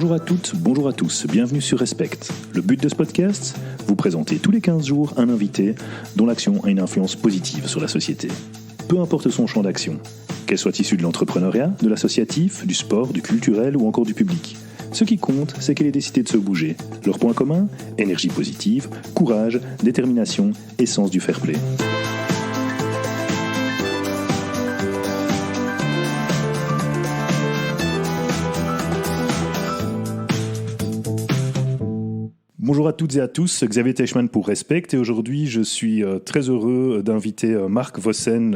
Bonjour à toutes, bonjour à tous, bienvenue sur Respect. Le but de ce podcast, vous présenter tous les 15 jours un invité dont l'action a une influence positive sur la société. Peu importe son champ d'action, qu'elle soit issue de l'entrepreneuriat, de l'associatif, du sport, du culturel ou encore du public. Ce qui compte, c'est qu'elle ait décidé de se bouger. Leur point commun, énergie positive, courage, détermination et sens du fair play. Bonjour à toutes et à tous, Xavier Teichmann pour Respect et aujourd'hui je suis très heureux d'inviter Marc Vossen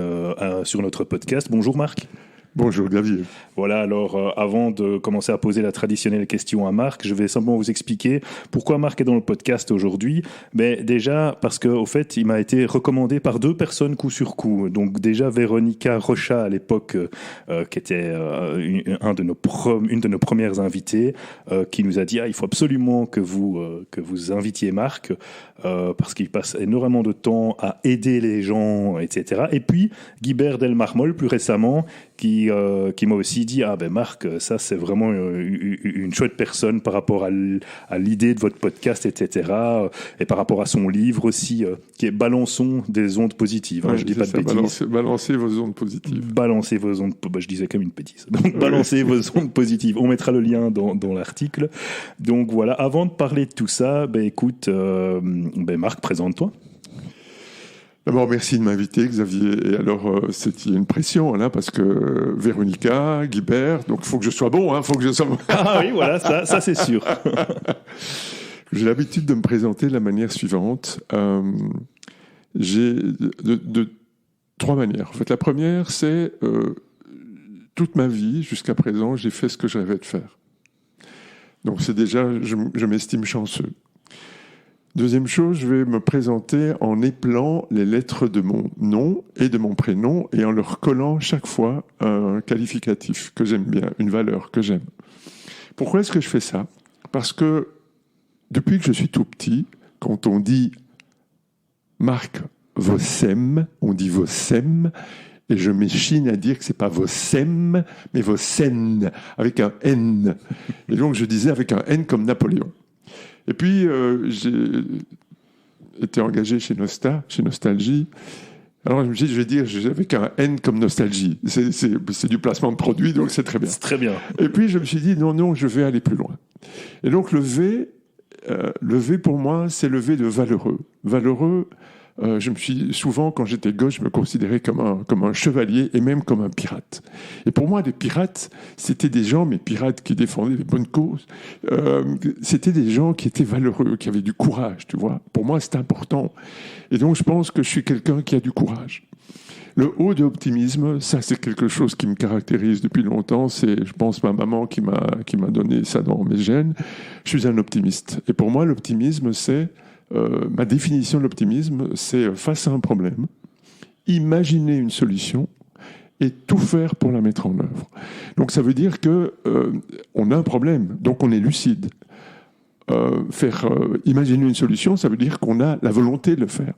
sur notre podcast. Bonjour Marc. Bonjour Xavier. Voilà, alors avant de commencer à poser la traditionnelle question à Marc, je vais simplement vous expliquer pourquoi Marc est dans le podcast aujourd'hui. Déjà parce qu'au fait, il m'a été recommandé par deux personnes coup sur coup. Donc déjà Véronica Rocha à l'époque, qui était une de nos premières invitées, qui nous a dit il faut absolument que vous invitiez Marc, parce qu'il passe énormément de temps à aider les gens, etc. Et puis Guibert Delmarmol, plus récemment, qui m'a aussi dit Marc, ça c'est vraiment une chouette personne par rapport à l'idée de votre podcast, etc. Et par rapport à son livre aussi, qui est Balançons des ondes positives. Ouais, je dis pas de bêtises. Balancez vos ondes positives. Balancez vos ondes. Je disais comme une bêtise. Donc balancez vos ondes positives. On mettra le lien dans l'article. Donc voilà. Avant de parler de tout ça, écoute, Marc, présente-toi. D'abord, merci de m'inviter, Xavier. Et alors, il y a une pression, là, parce que Véronica, Guibert, donc il faut que je sois bon, faut que je sois bon. Ah oui, voilà, ça c'est sûr. J'ai l'habitude de me présenter de la manière suivante. J'ai de trois manières. En fait, la première, c'est toute ma vie, jusqu'à présent, j'ai fait ce que je rêvais de faire. Donc c'est déjà, je m'estime chanceux. Deuxième chose, je vais me présenter en épelant les lettres de mon nom et de mon prénom et en leur collant chaque fois un qualificatif que j'aime bien, une valeur que j'aime. Pourquoi est-ce que je fais ça ? Parce que depuis que je suis tout petit, quand on dit Marc Vossen, on dit Vossen, et je m'échine à dire que c'est pas Vossen, mais Vossen, avec un N. Et donc je disais avec un N comme Napoléon. Et puis, j'ai été engagé chez Nostalgie. Alors, je me suis dit, je vais dire avec un N comme Nostalgie. C'est du placement de produit, donc c'est très bien. C'est très bien. Et puis, je me suis dit, non, je vais aller plus loin. Et donc, le V pour moi, c'est le V de valeureux. Valeureux, je me suis souvent, quand j'étais gosse, je me considérais comme un chevalier et même comme un pirate. Et pour moi, les pirates, c'était des gens, mais pirates qui défendaient les bonnes causes, c'était des gens qui étaient valeureux, qui avaient du courage, tu vois. Pour moi, c'est important. Et donc, je pense que je suis quelqu'un qui a du courage. Le haut de l'optimisme, ça, c'est quelque chose qui me caractérise depuis longtemps. C'est, je pense, ma maman qui m'a donné ça dans mes gènes. Je suis un optimiste. Et pour moi, l'optimisme, c'est... ma définition de l'optimisme, c'est face à un problème, imaginer une solution et tout faire pour la mettre en œuvre. Donc ça veut dire que on a un problème, donc on est lucide. Imaginer une solution, ça veut dire qu'on a la volonté de le faire.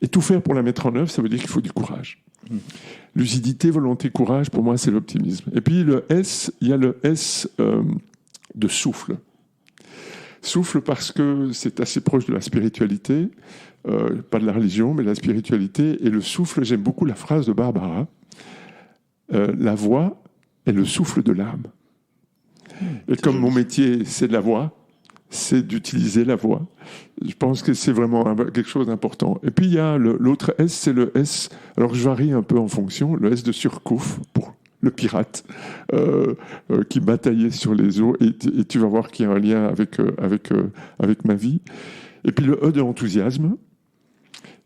Et tout faire pour la mettre en œuvre, ça veut dire qu'il faut du courage. Lucidité, volonté, courage, pour moi, c'est l'optimisme. Et puis le S, il y a le S de souffle. Souffle parce que c'est assez proche de la spiritualité, pas de la religion, mais de la spiritualité. Et le souffle, j'aime beaucoup la phrase de Barbara. La voix est le souffle de l'âme. Et comme mon métier, c'est de la voix, c'est d'utiliser la voix. Je pense que c'est vraiment quelque chose d'important. Et puis il y a l'autre S, c'est le S, alors je varie un peu en fonction, le S de Surcouf, pour le pirate qui bataillait sur les eaux, et tu vas voir qu'il y a un lien avec ma vie. Et puis le E de enthousiasme.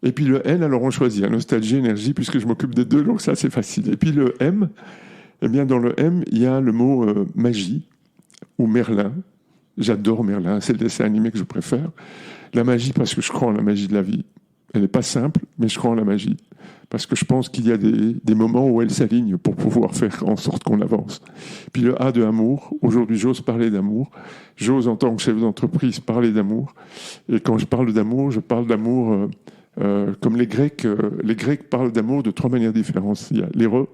Et puis le N, alors on choisit, nostalgie, énergie, puisque je m'occupe des deux, donc ça c'est facile. Et puis le M, eh bien dans le M, il y a le mot magie, ou Merlin. J'adore Merlin, c'est le dessin animé que je préfère. La magie, parce que je crois en la magie de la vie. Elle n'est pas simple, mais je crois en la magie. Parce que je pense qu'il y a des moments où elle s'aligne pour pouvoir faire en sorte qu'on avance. Puis le A de amour. Aujourd'hui, j'ose parler d'amour. J'ose, en tant que chef d'entreprise, parler d'amour. Et quand je parle d'amour, je parle d'amour comme les Grecs. Les Grecs parlent d'amour de trois manières différentes. Il y a l'éros,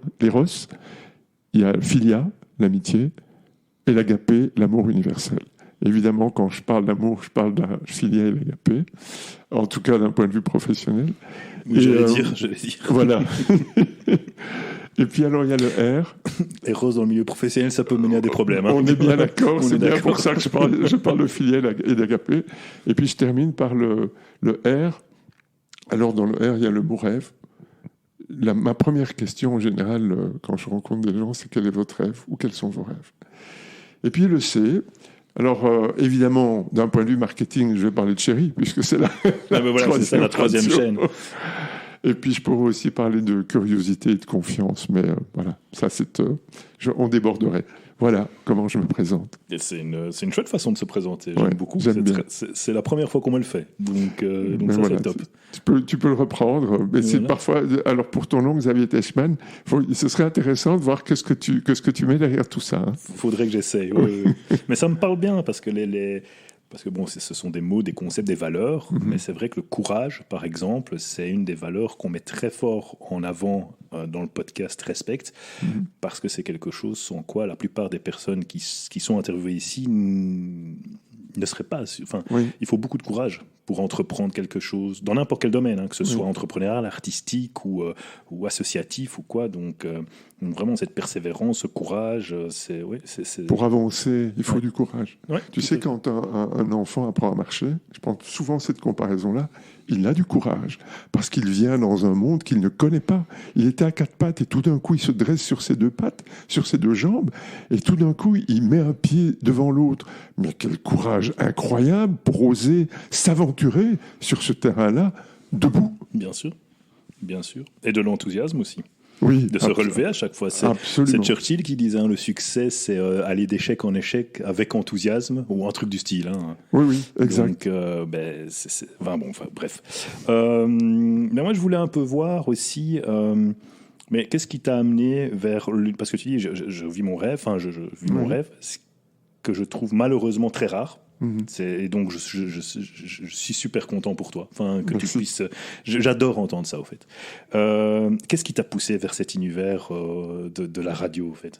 il y a philia, l'amitié, et l'agapé, l'amour universel. Évidemment, quand je parle d'amour, je parle d'un philia et l'agapé, en tout cas d'un point de vue professionnel. Oui, j'allais dire. Voilà. Et puis alors, il y a le R. Et rose dans le milieu professionnel, ça peut mener à des problèmes. Hein. On est bien d'accord, c'est bien pour ça que je parle de philia et d'agapé. Et puis je termine par le R. Alors, dans le R, il y a le mot rêve. Ma première question, en général, quand je rencontre des gens, c'est quel est votre rêve ou quels sont vos rêves. Et puis le C. Alors, évidemment, d'un point de vue marketing, je vais parler de Chéri, puisque c'est la troisième chaîne. Et puis, je pourrais aussi parler de curiosité et de confiance, mais voilà, ça, on déborderait. Voilà comment je me présente. Et c'est une chouette façon de se présenter. Ouais, j'aime beaucoup. J'aime bien. C'est la première fois qu'on me le fait. Donc ça, voilà, c'est top. Tu peux le reprendre. Mais c'est parfois. Alors, pour ton nom, Xavier Teichmann, ce serait intéressant de voir qu'est-ce que tu mets derrière tout ça. Hein. Faudrait que j'essaye. Oui. Mais ça me parle bien parce que parce que bon, ce sont des mots, des concepts, des valeurs, mais c'est vrai que le courage, par exemple, c'est une des valeurs qu'on met très fort en avant dans le podcast Respect, parce que c'est quelque chose sans quoi la plupart des personnes qui sont interviewées ici ne seraient pas... Enfin, il faut beaucoup de courage pour entreprendre quelque chose, dans n'importe quel domaine, hein, que ce soit entrepreneurial, artistique ou associatif ou quoi. Donc vraiment, cette persévérance, ce courage, c'est... Pour avancer, il faut du courage. Ouais, tu sais, quand un enfant apprend à marcher, je prends souvent cette comparaison-là, il a du courage, parce qu'il vient dans un monde qu'il ne connaît pas. Il était à 4 pattes, et tout d'un coup, il se dresse sur ses 2 pattes, sur ses 2 jambes, et tout d'un coup, il met un pied devant l'autre. Mais quel courage incroyable pour oser s'aventurer sur ce terrain-là, debout. Bien sûr. Et de l'enthousiasme aussi. Oui, de se relever à chaque fois. C'est Churchill qui disait le succès, c'est aller d'échec en échec avec enthousiasme, ou un truc du style. Hein. Oui, exact. Donc, bref. Mais moi, je voulais un peu voir aussi, mais qu'est-ce qui t'a amené vers... Parce que tu dis, je vis mon rêve, je vis mon rêve, ce que je trouve malheureusement très rare. Et donc je suis super content pour toi, que tu puisses. J'adore entendre ça, au fait. Qu'est-ce qui t'a poussé vers cet univers de la radio, au fait?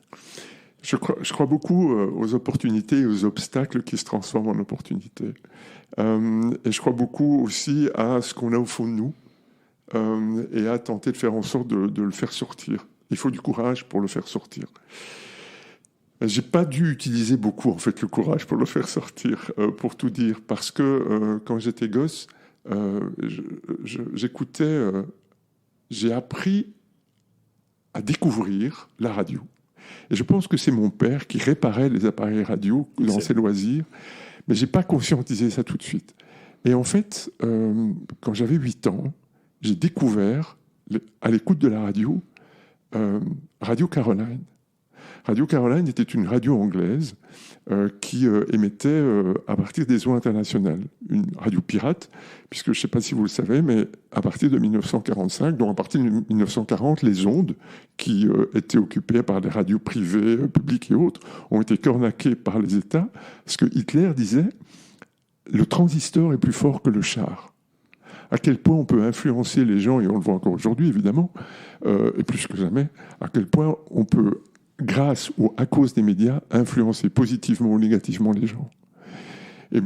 Je crois beaucoup aux opportunités et aux obstacles qui se transforment en opportunités. Et je crois beaucoup aussi à ce qu'on a au fond de nous et à tenter de faire en sorte de le faire sortir. Il faut du courage pour le faire sortir. J'ai pas dû utiliser beaucoup, en fait, le courage pour le faire sortir, pour tout dire, parce que quand j'étais gosse, j'écoutais, j'ai appris à découvrir la radio. Et je pense que c'est mon père qui réparait les appareils radio dans ses loisirs, mais j'ai pas conscientisé ça tout de suite. Et en fait, quand j'avais 8 ans, j'ai découvert, à l'écoute de la radio, Radio Caroline. Radio Caroline était une radio anglaise qui émettait à partir des eaux internationales. Une radio pirate, puisque je ne sais pas si vous le savez, mais à partir de 1945, donc à partir de 1940, les ondes qui étaient occupées par des radios privées, publiques et autres, ont été cornaquées par les États, parce que Hitler disait « le transistor est plus fort que le char ». À quel point on peut influencer les gens, et on le voit encore aujourd'hui évidemment, et plus que jamais, à quel point on peut, grâce ou à cause des médias, influencer positivement ou négativement les gens. Et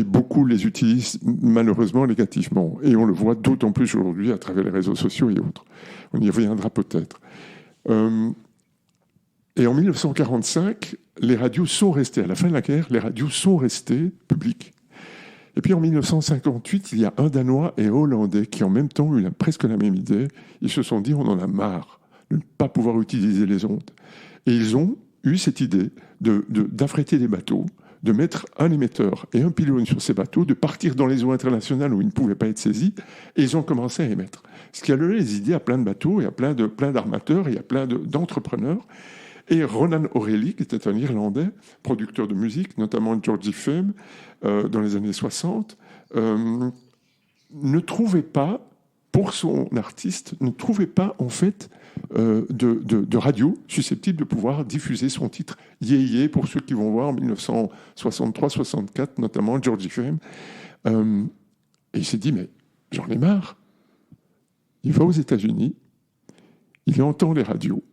beaucoup les utilisent malheureusement négativement. Et on le voit d'autant plus aujourd'hui à travers les réseaux sociaux et autres. On y reviendra peut-être. Et en 1945, les radios sont restées, à la fin de la guerre, les radios sont restées publiques. Et puis en 1958, il y a un Danois et un Hollandais qui en même temps ont eu presque la même idée. Ils se sont dit, on en a marre de ne pas pouvoir utiliser les ondes. Et ils ont eu cette idée d'affréter des bateaux, de mettre un émetteur et un pylône sur ces bateaux, de partir dans les eaux internationales où ils ne pouvaient pas être saisis, et ils ont commencé à émettre. Ce qui a donné les idées à plein de bateaux, et à plein d'armateurs, et à plein d'entrepreneurs. Et Ronan O'Reilly, qui était un Irlandais, producteur de musique, notamment Georgie Fame, dans les années 60, ne trouvait pas, pour son artiste, ne trouvait pas en fait de radio susceptible de pouvoir diffuser son titre Yé Yé, pour ceux qui vont voir en 1963-64, notamment Georgie Fame. Et il s'est dit, mais j'en ai marre. Il va aux États-Unis, il entend les radios,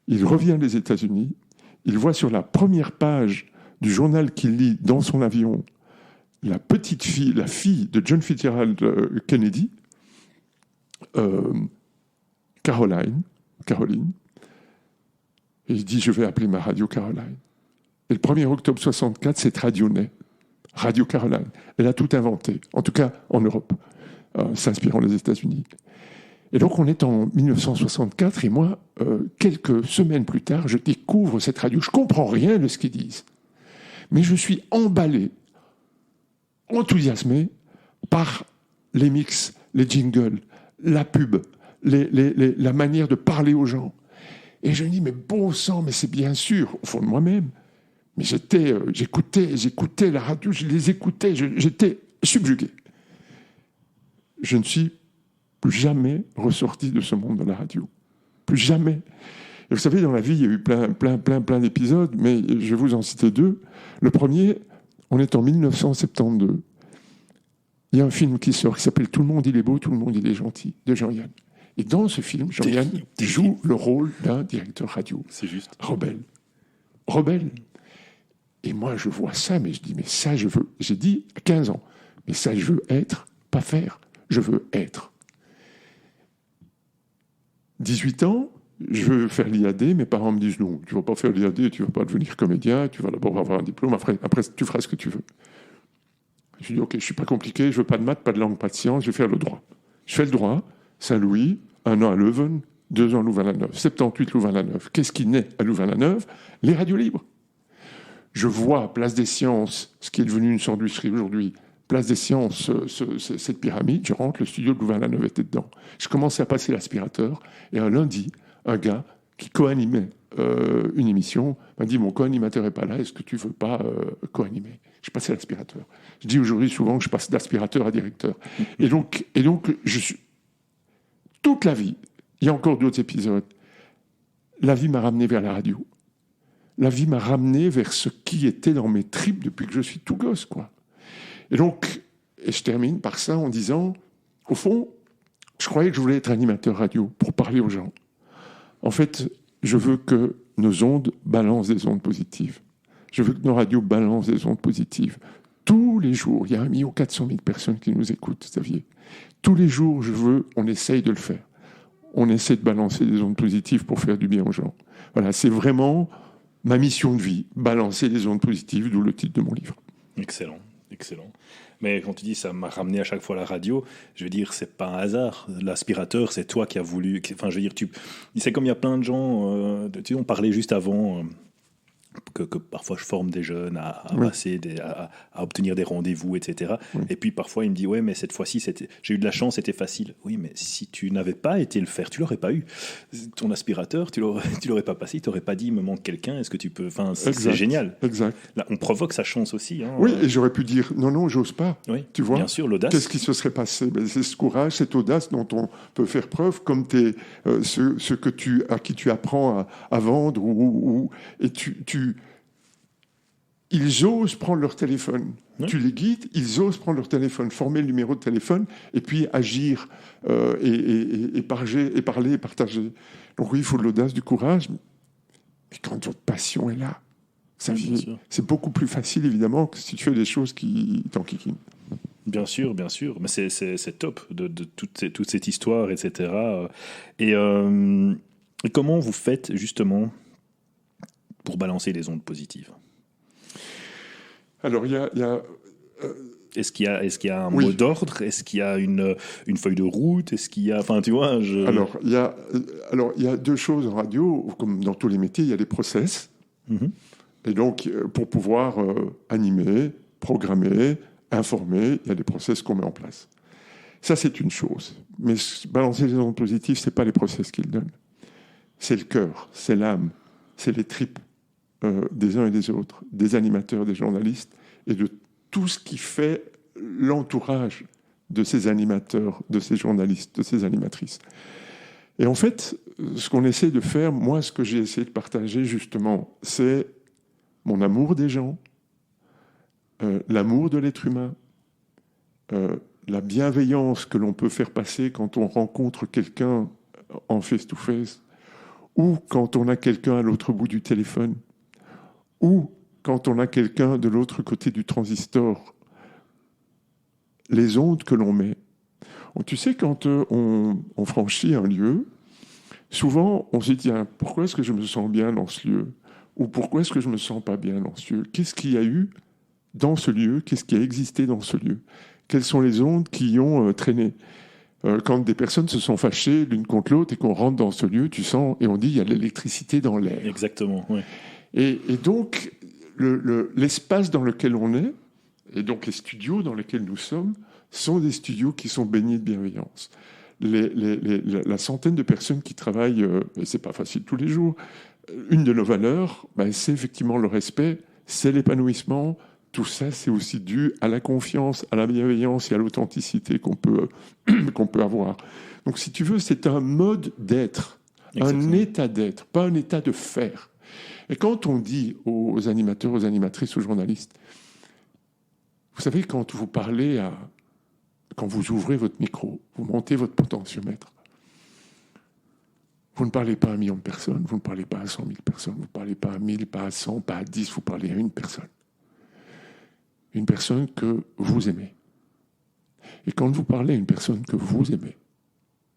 il revient des États-Unis, il voit sur la première page du journal qu'il lit dans son avion la petite fille, la fille de John Fitzgerald Kennedy, Caroline, et il dit, je vais appeler ma radio Caroline. Et le 1er octobre 64, cette radio naît, Radio Caroline. Elle a tout inventé, en tout cas en Europe, s'inspirant des États-Unis. Et donc on est en 1964, et moi, quelques semaines plus tard, je découvre cette radio. Je ne comprends rien de ce qu'ils disent, mais je suis emballé, enthousiasmé par les mix, les jingles, la pub, la manière de parler aux gens. Et je me dis, mais bon sang, mais c'est bien sûr, au fond de moi-même. Mais j'écoutais la radio, je les écoutais, j'étais subjugué. Je ne suis plus jamais ressorti de ce monde de la radio. Plus jamais. Et vous savez, dans la vie, il y a eu plein d'épisodes, mais je vais vous en citer 2. Le premier, on est en 1972. Il y a un film qui sort qui s'appelle « Tout le monde il est beau, tout le monde il est gentil » de Jean-Yann. Et dans ce film, Jean-Yann joue le rôle d'un directeur radio. C'est juste. Rebelle. Et moi, je vois ça, mais je dis, mais ça, je veux. J'ai dit à 15 ans, mais ça, je veux être, pas faire. Je veux être. 18 ans, je veux faire l'IAD. Mes parents me disent, non, tu ne vas pas faire l'IAD, tu ne vas pas devenir comédien, tu vas d'abord avoir un diplôme, après tu feras ce que tu veux. Je dis, ok, je ne suis pas compliqué, je ne veux pas de maths, pas de langue, pas de sciences, je vais faire le droit. Je fais le droit, Saint-Louis, 1 an à Leuven, 2 ans à Louvain-la-Neuve, 78 Louvain-la-Neuve. Qu'est-ce qui naît à Louvain-la-Neuve? Les radios libres. Je vois Place des Sciences, ce qui est devenu une sandwicherie aujourd'hui, Place des Sciences, cette pyramide, je rentre, le studio de Louvain-la-Neuve était dedans. Je commençais à passer l'aspirateur, et un lundi, un gars qui co-animait une émission m'a dit, mon co-animateur n'est pas là, est-ce que tu ne veux pas co-animer? Je passais l'aspirateur. Je dis aujourd'hui souvent que je passe d'aspirateur à directeur. Et donc je suis... Toute la vie, il y a encore d'autres épisodes, la vie m'a ramené vers la radio. La vie m'a ramené vers ce qui était dans mes tripes depuis que je suis tout gosse, quoi. Et donc, je termine par ça en disant, au fond, je croyais que je voulais être animateur radio pour parler aux gens. En fait, je veux que nos ondes balancent des ondes positives. Je veux que nos radios balancent des ondes positives. Tous les jours, il y a 1 400 000 personnes qui nous écoutent, Xavier. Tous les jours, on essaye de le faire. On essaie de balancer des ondes positives pour faire du bien aux gens. Voilà, c'est vraiment ma mission de vie, balancer des ondes positives, d'où le titre de mon livre. Excellent. Mais quand tu dis ça m'a ramené à chaque fois à la radio, je veux dire, c'est pas un hasard. L'aspirateur, c'est toi qui as voulu. Enfin, je veux dire, c'est comme il y a plein de gens. Tu sais, on parlait juste avant. Que parfois je forme des jeunes à passer, à obtenir des rendez-vous, etc. Oui. Et puis parfois il me dit, ouais, mais cette fois-ci, j'ai eu de la chance, c'était facile. Oui, mais si tu n'avais pas été le faire, tu l'aurais pas eu. Ton aspirateur, tu l'aurais pas passé, tu n'aurais pas dit, il me manque quelqu'un, est-ce que tu peux... Enfin, c'est génial. Exact. Là, on provoque sa chance aussi. Hein. Oui, et j'aurais pu dire, non, j'ose pas. Oui, tu vois, bien sûr, l'audace. Qu'est-ce qui se serait passé? C'est ce courage, cette audace dont on peut faire preuve, comme à qui tu apprends à vendre, et ils osent prendre leur téléphone. Oui. Tu les guides, ils osent prendre leur téléphone, former le numéro de téléphone, et puis agir, et parler, et partager. Donc oui, il faut de l'audace, du courage, mais quand votre passion est là, c'est beaucoup plus facile, évidemment, que si tu fais des choses qui t'enquiquinent. Bien sûr, mais c'est top de toute cette histoire, etc. Et comment vous faites, justement, pour balancer les ondes positives? Alors, il y a Est-ce qu'il y a un mot d'ordre? Est-ce qu'il y a une feuille de route? Est-ce qu'il y a... Enfin, tu vois, Alors, il y a 2 choses en radio. Comme dans tous les métiers, il y a des process. Mm-hmm. Et donc, pour pouvoir animer, programmer, informer, il y a des process qu'on met en place. Ça, c'est une chose. Mais balancer les ondes positives, ce n'est pas les process qu'ils donnent. C'est le cœur, c'est l'âme, c'est les tripes. Des uns et des autres, des animateurs, des journalistes, et de tout ce qui fait l'entourage de ces animateurs, de ces journalistes, de ces animatrices. Et en fait, ce qu'on essaie de faire, moi, ce que j'ai essayé de partager, justement, c'est mon amour des gens, l'amour de l'être humain, la bienveillance que l'on peut faire passer quand on rencontre quelqu'un en face-to-face, ou quand on a quelqu'un à l'autre bout du téléphone. ou quand on a quelqu'un de l'autre côté du transistor, les ondes que l'on met. Tu sais, quand on franchit un lieu, souvent on se dit, tiens, pourquoi est-ce que je me sens bien dans ce lieu? Ou pourquoi est-ce que je ne me sens pas bien dans ce lieu? Qu'est-ce qu'il y a eu dans ce lieu? Qu'est-ce qui a existé dans ce lieu? Quelles sont les ondes qui y ont traîné? Quand des personnes se sont fâchées l'une contre l'autre et qu'on rentre dans ce lieu, tu sens, et on dit, il y a de l'électricité dans l'air. Exactement, oui. Et donc, l'espace dans lequel on est, et donc les studios dans lesquels nous sommes, sont des studios qui sont baignés de bienveillance. La centaine de personnes qui travaillent, et c'est pas facile tous les jours, une de nos valeurs, c'est effectivement le respect, c'est l'épanouissement. Tout ça, c'est aussi dû à la confiance, à la bienveillance et à l'authenticité qu'on peut avoir. Donc, si tu veux, c'est un mode d'être, un état d'être, pas un état de faire. Et quand on dit aux animateurs, aux animatrices, aux journalistes, vous savez, quand vous parlez quand vous ouvrez votre micro, vous montez votre potentiomètre, vous ne parlez pas à 1 million de personnes, vous ne parlez pas à 100 000 personnes, vous ne parlez pas à 1000, pas à 100, pas à 10, vous parlez à une personne. Une personne que vous aimez. Et quand vous parlez à une personne que vous aimez,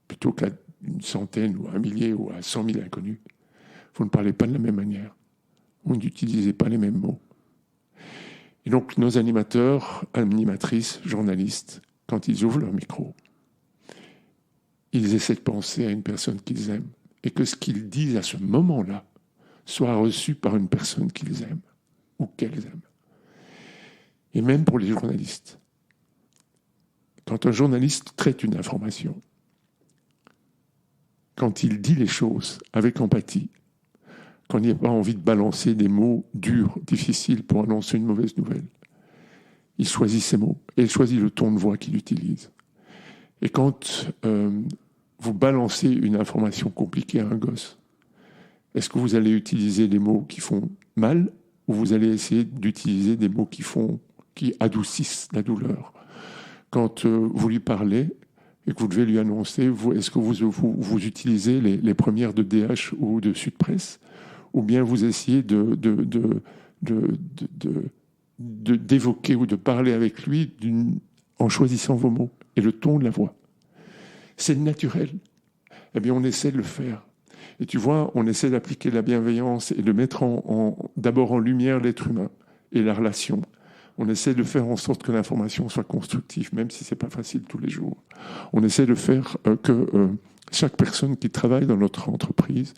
plutôt qu'à une centaine ou à 1 millier ou à 100 000 inconnus, vous ne parlez pas de la même manière. Vous n'utilisez pas les mêmes mots. Et donc nos animateurs, animatrices, journalistes, quand ils ouvrent leur micro, ils essaient de penser à une personne qu'ils aiment et que ce qu'ils disent à ce moment-là soit reçu par une personne qu'ils aiment ou qu'elles aiment. Et même pour les journalistes. Quand un journaliste traite une information, quand il dit les choses avec empathie, quand il n'a pas envie de balancer des mots durs, difficiles pour annoncer une mauvaise nouvelle, il choisit ses mots et il choisit le ton de voix qu'il utilise. Et quand vous balancez une information compliquée à un gosse, est-ce que vous allez utiliser des mots qui font mal ou vous allez essayer d'utiliser des mots qui adoucissent la douleur? Quand vous lui parlez et que vous devez lui annoncer, est-ce que vous utilisez les premières de DH ou de Sud-Presse, ou bien vous essayez d'évoquer ou de parler avec lui en choisissant vos mots et le ton de la voix? C'est naturel. Eh bien, on essaie de le faire. Et tu vois, on essaie d'appliquer la bienveillance et de mettre d'abord en lumière l'être humain et la relation. On essaie de faire en sorte que l'information soit constructive, même si ce n'est pas facile tous les jours. On essaie de faire que chaque personne qui travaille dans notre entreprise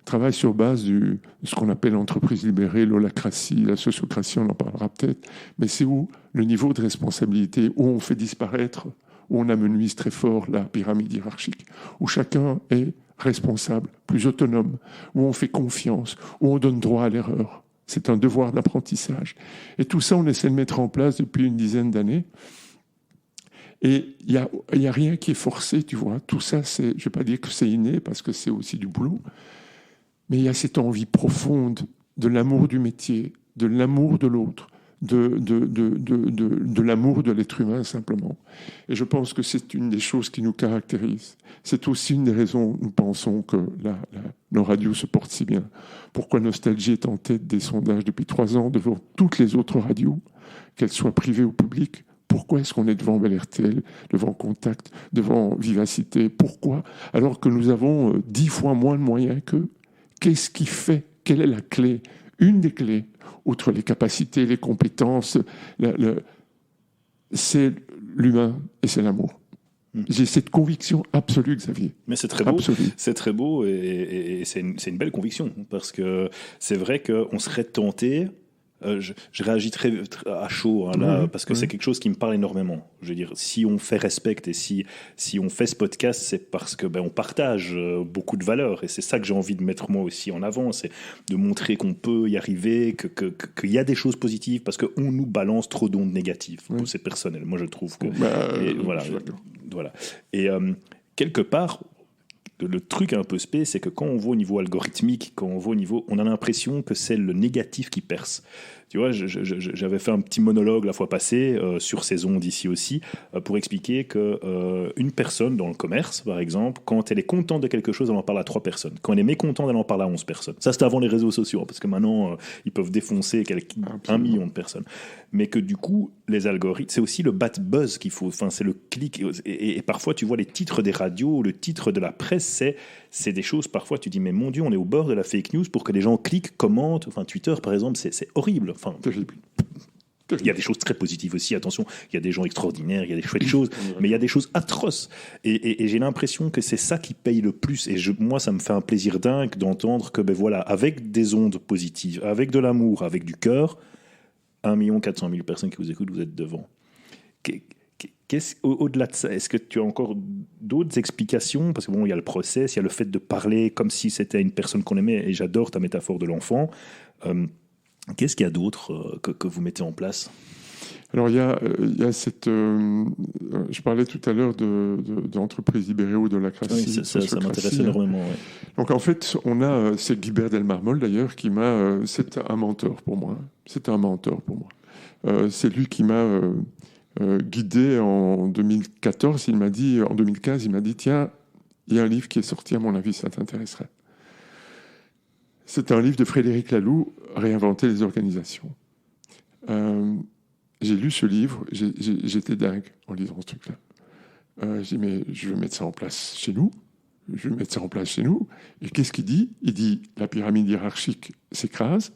travaille sur base de ce qu'on appelle l'entreprise libérée, l'holacratie, la sociocratie, on en parlera peut-être, mais c'est où le niveau de responsabilité, où on fait disparaître, où on amenuise très fort la pyramide hiérarchique, où chacun est responsable, plus autonome, où on fait confiance, où on donne droit à l'erreur. C'est un devoir d'apprentissage. Et tout ça, on essaie de mettre en place depuis une dizaine d'années. Et il y a rien qui est forcé, tu vois. Tout ça, je ne vais pas dire que c'est inné, parce que c'est aussi du boulot. Mais il y a cette envie profonde de l'amour du métier, de l'amour de l'autre, de l'amour de l'être humain, simplement. Et je pense que c'est une des choses qui nous caractérise. C'est aussi une des raisons, nous pensons, que nos radios se portent si bien. Pourquoi Nostalgie est en tête des sondages depuis 3 ans devant toutes les autres radios, qu'elles soient privées ou publiques? Pourquoi est-ce qu'on est devant Bel RTL, devant Contact, devant Vivacité? Pourquoi? Alors que nous avons 10 fois moins de moyens qu'eux. Qu'est-ce qui fait? Quelle est la clé? Une des clés, outre les capacités, les compétences, c'est l'humain et c'est l'amour. J'ai cette conviction absolue, Xavier. Mais c'est très beau. C'est très beau et c'est une belle conviction, parce que c'est vrai qu'on serait tenté. Je réagis très à chaud là, parce que c'est quelque chose qui me parle énormément. Je veux dire, si on fait respect et si on fait ce podcast, c'est parce que on partage beaucoup de valeurs, et c'est ça que j'ai envie de mettre moi aussi en avant, c'est de montrer qu'on peut y arriver, qu'il y a des choses positives, parce qu'on nous balance trop d'ondes négatives. C'est personnel. Moi, je trouve que voilà. Et quelque part, le truc un peu spé, c'est que quand on voit au niveau algorithmique, quand on voit au niveau, on a l'impression que c'est le négatif qui perce. Tu vois, j'avais fait un petit monologue la fois passée sur ces ondes ici aussi pour expliquer que une personne dans le commerce, par exemple, quand elle est contente de quelque chose, elle en parle à 3 personnes. Quand elle est mécontente, elle en parle à 11 personnes. Ça, c'était avant les réseaux sociaux, parce que maintenant, ils peuvent défoncer 1 million de personnes. Mais que du coup, les algorithmes, c'est aussi le bad buzz qu'il faut, enfin, c'est le clic. Et parfois, tu vois les titres des radios, le titre de la presse, c'est des choses, parfois, tu dis, mais mon Dieu, on est au bord de la fake news pour que les gens cliquent, commentent. Enfin, Twitter, par exemple, c'est horrible. Enfin, terrible. Il y a des choses très positives aussi, attention, il y a des gens extraordinaires, il y a des chouettes choses, mais il y a des choses atroces. Et j'ai l'impression que c'est ça qui paye le plus. Et moi, ça me fait un plaisir dingue d'entendre que, ben voilà, avec des ondes positives, avec de l'amour, avec du cœur, 1 400 000 personnes qui vous écoutent, vous êtes devant. Au-delà de ça, est-ce que tu as encore d'autres explications? Parce que bon, il y a le process, il y a le fait de parler comme si c'était une personne qu'on aimait, et j'adore ta métaphore de l'enfant. Qu'est-ce qu'il y a d'autre que vous mettez en place? Alors, il y a cette... je parlais tout à l'heure d'entreprises libérées ou de la Oui, ça m'intéresse énormément. Ouais. Donc, en fait, c'est Guibert Delmarmol, d'ailleurs, qui m'a... c'est un mentor pour moi. C'est un mentor pour moi. C'est lui qui m'a guidé en 2014. En 2015, il m'a dit, tiens, il y a un livre qui est sorti, à mon avis, ça t'intéresserait. C'est un livre de Frédéric Laloux, Réinventer les organisations. J'ai lu ce livre, j'étais dingue en lisant ce truc-là. J'ai dit, mais je veux mettre ça en place chez nous. Et qu'est-ce qu'il dit? Il dit, la pyramide hiérarchique s'écrase,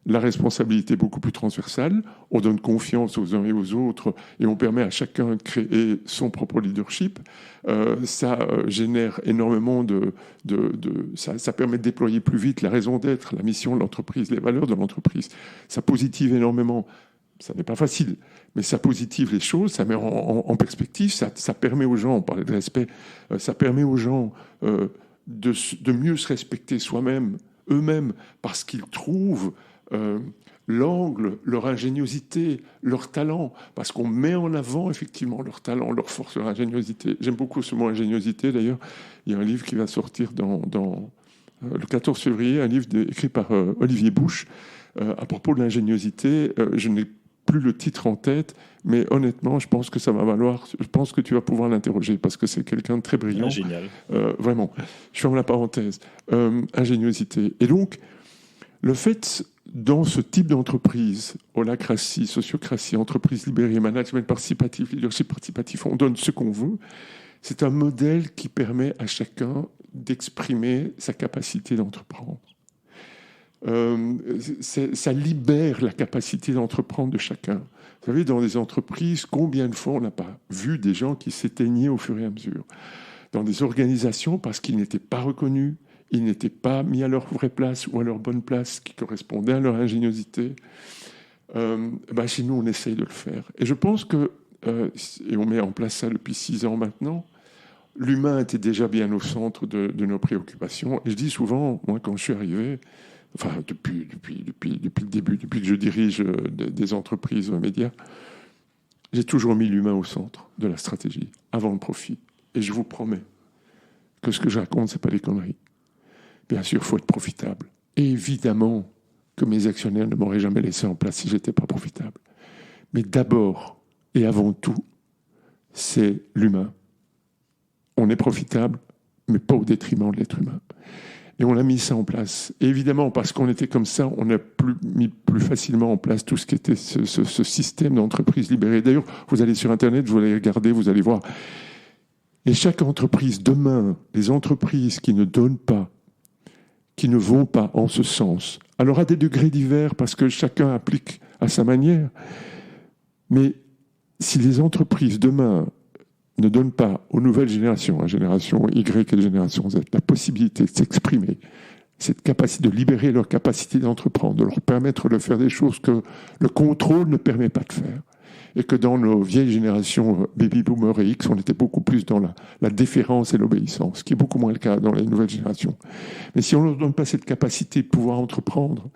la responsabilité est beaucoup plus transversale, on donne confiance aux uns et aux autres et on permet à chacun de créer son propre leadership. Ça génère énormément ça permet de déployer plus vite la raison d'être, la mission de l'entreprise, les valeurs de l'entreprise. Ça positive énormément. Ça n'est pas facile, mais ça positive les choses, ça met en perspective, ça permet aux gens, on parlait de respect, ça permet aux gens de mieux se respecter eux-mêmes, parce qu'ils trouvent l'angle, leur ingéniosité, leur talent, parce qu'on met en avant effectivement leur talent, leur force, leur ingéniosité. J'aime beaucoup ce mot ingéniosité, d'ailleurs. Il y a un livre qui va sortir le 14 février, un livre écrit par Olivier Bouche, à propos de l'ingéniosité. Je n'ai plus le titre en tête, mais honnêtement, je pense que ça va valoir. Je pense que tu vas pouvoir l'interroger parce que c'est quelqu'un de très brillant. Génial. Vraiment. Je ferme la parenthèse. Ingéniosité. Et donc, le fait, dans ce type d'entreprise, holacratie, sociocratie, entreprise libérée, management participatif, leadership participatif, on donne ce qu'on veut. C'est un modèle qui permet à chacun d'exprimer sa capacité d'entreprendre. Ça libère la capacité d'entreprendre de chacun. Vous savez, dans des entreprises, combien de fois on n'a pas vu des gens qui s'éteignaient au fur et à mesure? Dans des organisations, parce qu'ils n'étaient pas reconnus, ils n'étaient pas mis à leur vraie place ou à leur bonne place, qui correspondait à leur ingéniosité. Chez nous, on essaye de le faire. Et je pense que, et on met en place ça depuis 6 ans maintenant, l'humain était déjà bien au centre de nos préoccupations. Et je dis souvent, moi, quand je suis arrivé, enfin, depuis le début, depuis que je dirige des entreprises médias, j'ai toujours mis l'humain au centre de la stratégie, avant le profit. Et je vous promets que ce que je raconte, ce n'est pas des conneries. Bien sûr, il faut être profitable. Et évidemment que mes actionnaires ne m'auraient jamais laissé en place si je n'étais pas profitable. Mais d'abord et avant tout, c'est l'humain. On est profitable, mais pas au détriment de l'être humain. Et on a mis ça en place. Et évidemment, parce qu'on était comme ça, on a mis plus facilement en place tout ce qui était ce système d'entreprise libérée. D'ailleurs, vous allez sur Internet, vous allez regarder, vous allez voir. Et chaque entreprise, demain, les entreprises qui ne donnent pas, qui ne vont pas en ce sens, alors à des degrés divers, parce que chacun applique à sa manière, mais si les entreprises, demain, ne donnent pas aux nouvelles générations, la génération Y et la génération Z, la possibilité de s'exprimer, cette capacité de libérer leur capacité d'entreprendre, de leur permettre de faire des choses que le contrôle ne permet pas de faire. Et que dans nos vieilles générations, baby boomers et X, on était beaucoup plus dans la déférence et l'obéissance, ce qui est beaucoup moins le cas dans les nouvelles générations. Mais si on ne leur donne pas cette capacité de pouvoir entreprendre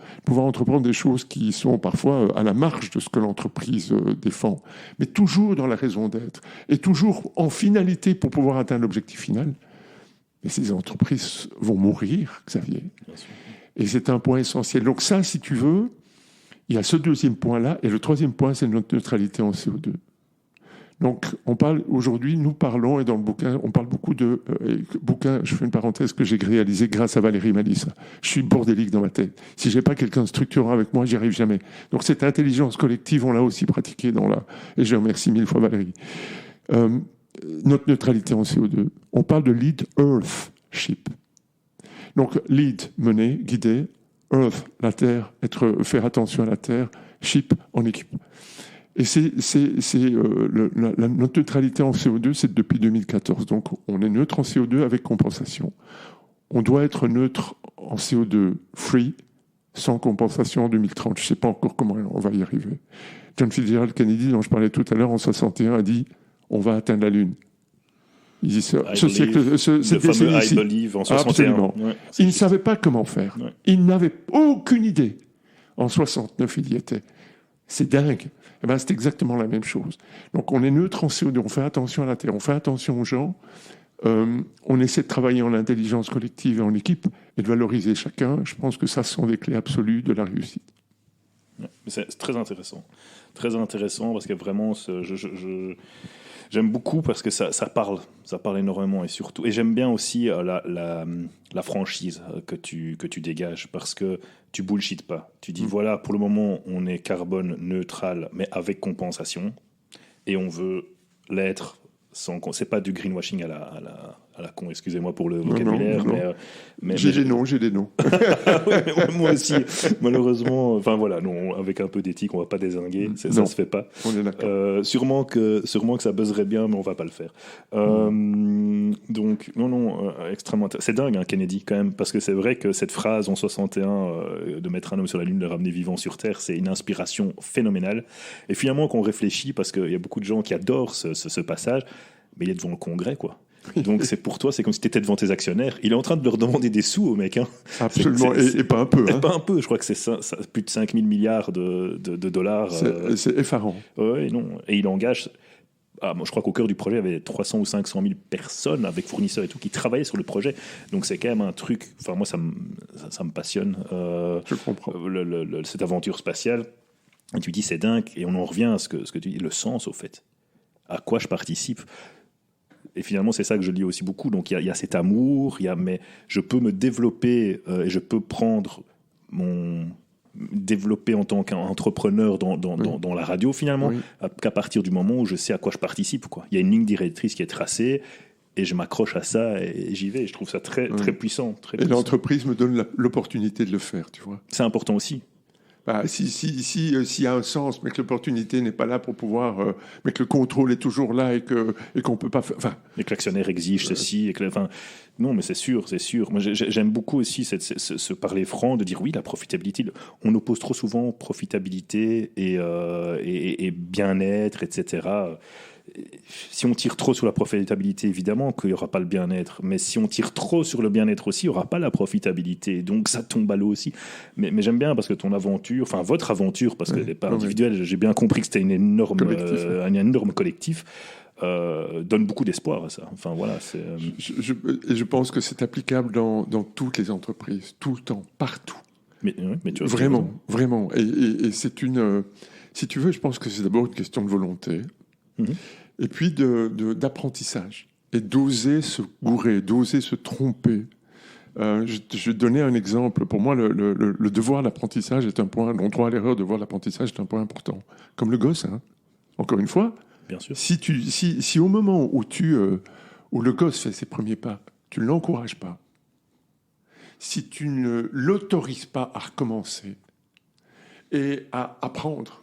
des choses qui sont parfois à la marge de ce que l'entreprise défend, mais toujours dans la raison d'être, et toujours en finalité pour pouvoir atteindre l'objectif final, Et ces entreprises vont mourir, Xavier. Bien sûr. Et c'est un point essentiel. Donc ça, si tu veux, il y a ce deuxième point-là. Et le troisième point, c'est notre neutralité en CO2. Donc, on parle aujourd'hui, nous parlons, et dans le bouquin, on parle beaucoup de bouquin, je fais une parenthèse, que j'ai réalisé grâce à Valérie Malissa. Je suis bordélique dans ma tête. Si j'ai pas quelqu'un de structurant avec moi, j'y arrive jamais. Donc, cette intelligence collective, on l'a aussi pratiquée et je remercie 1000 fois Valérie. Notre neutralité en CO2. On parle de lead Earthship. Donc, lead, mener, guider, Earth, la Terre, faire attention à la Terre, ship, en équipe. Et notre neutralité en CO2, c'est depuis 2014. Donc, on est neutre en CO2 avec compensation. On doit être neutre en CO2 free, sans compensation en 2030. Je ne sais pas encore comment on va y arriver. John Fitzgerald Kennedy, dont je parlais tout à l'heure, en 61, a dit « on va atteindre la Lune ». Il dit ça. Le fameux I believe en 61. Absolument. Ouais, il ne savait pas comment faire. Ouais. Il n'avait aucune idée. En 69, il y était. C'est dingue. Eh ben, c'est exactement la même chose. Donc, on est neutre en CO2, on fait attention à la Terre, on fait attention aux gens, on essaie de travailler en intelligence collective et en équipe et de valoriser chacun. Je pense que ça sont des clés absolues de la réussite. Ouais, c'est très intéressant. Très intéressant parce que vraiment, j'aime beaucoup parce que ça parle énormément et surtout. Et j'aime bien aussi la franchise que tu dégages parce que tu bullshit pas. Tu dis voilà, pour le moment, on est carbone neutral, mais avec compensation, et on veut l'être sans. C'est pas du greenwashing à la con. Excusez-moi pour le vocabulaire, non. mais j'ai des noms. Ouais, moi aussi, malheureusement. Enfin voilà, non, avec un peu d'éthique, on va pas dézinguer. Ça se fait pas. On est d'accord. Sûrement que ça buzzerait bien, mais on va pas le faire. Donc non, extrêmement. C'est dingue, hein, Kennedy quand même, parce que c'est vrai que cette phrase en 61 de mettre un homme sur la Lune, de le ramener vivant sur Terre, c'est une inspiration phénoménale. Et finalement, qu'on réfléchit, parce qu'il y a beaucoup de gens qui adorent ce passage, mais il est devant le Congrès, quoi. Donc c'est pour toi, c'est comme si tu étais devant tes actionnaires. Il est en train de leur demander des sous au mec. Hein. Absolument, et pas un peu. Et pas un peu, je crois que c'est plus de 5 000 milliards de dollars. C'est effarant. Ouais, non. Et il engage... moi, je crois qu'au cœur du projet, il y avait 300 ou 500 000 personnes avec fournisseurs et tout qui travaillaient sur le projet. Donc c'est quand même un truc... Enfin, moi, ça me passionne. Je comprends. Cette aventure spatiale. Et tu dis, c'est dingue. Et on en revient à ce que tu dis, le sens, au fait. À quoi je participe. Et finalement, c'est ça que je lis aussi beaucoup. Donc, il y a cet amour, mais je peux me développer et je peux développer en tant qu'entrepreneur dans la radio, finalement, qu'à partir du moment où je sais à quoi je participe, quoi. Il y a une ligne directrice qui est tracée et je m'accroche à ça et j'y vais. Et je trouve ça très, très puissant. Très puissant. L'entreprise me donne l'opportunité de le faire, tu vois. C'est important aussi. Bah, s'il y a un sens, mais que l'opportunité n'est pas là pour pouvoir, mais que le contrôle est toujours là et qu'on peut pas faire. Enfin, et que l'actionnaire exige ceci. Non, mais c'est sûr. Moi, j'aime beaucoup aussi ce parler franc, de dire oui, la profitabilité. On oppose trop souvent profitabilité et bien-être, etc. Si on tire trop sur la profitabilité, évidemment qu'il n'y aura pas le bien-être. Mais si on tire trop sur le bien-être aussi, il n'y aura pas la profitabilité. Donc ça tombe à l'eau aussi. Mais j'aime bien parce que ton aventure, enfin votre aventure, parce qu'elle n'est pas individuelle, j'ai bien compris que c'était un énorme collectif, donne beaucoup d'espoir à ça. Enfin voilà. Je pense que c'est applicable dans toutes les entreprises, tout le temps, partout. Mais tu vois, vraiment. Et c'est une... si tu veux, je pense que c'est d'abord une question de volonté. Et puis d'apprentissage et d'oser se gourer, d'oser se tromper. Je vais donner un exemple. Pour moi, le devoir d'apprentissage est un point, le droit à l'erreur, devoir d'apprentissage est un point important. Comme le gosse, hein. Encore une fois, bien sûr. Si au moment où le gosse fait ses premiers pas, tu ne l'encourages pas, si tu ne l'autorises pas à recommencer et à apprendre,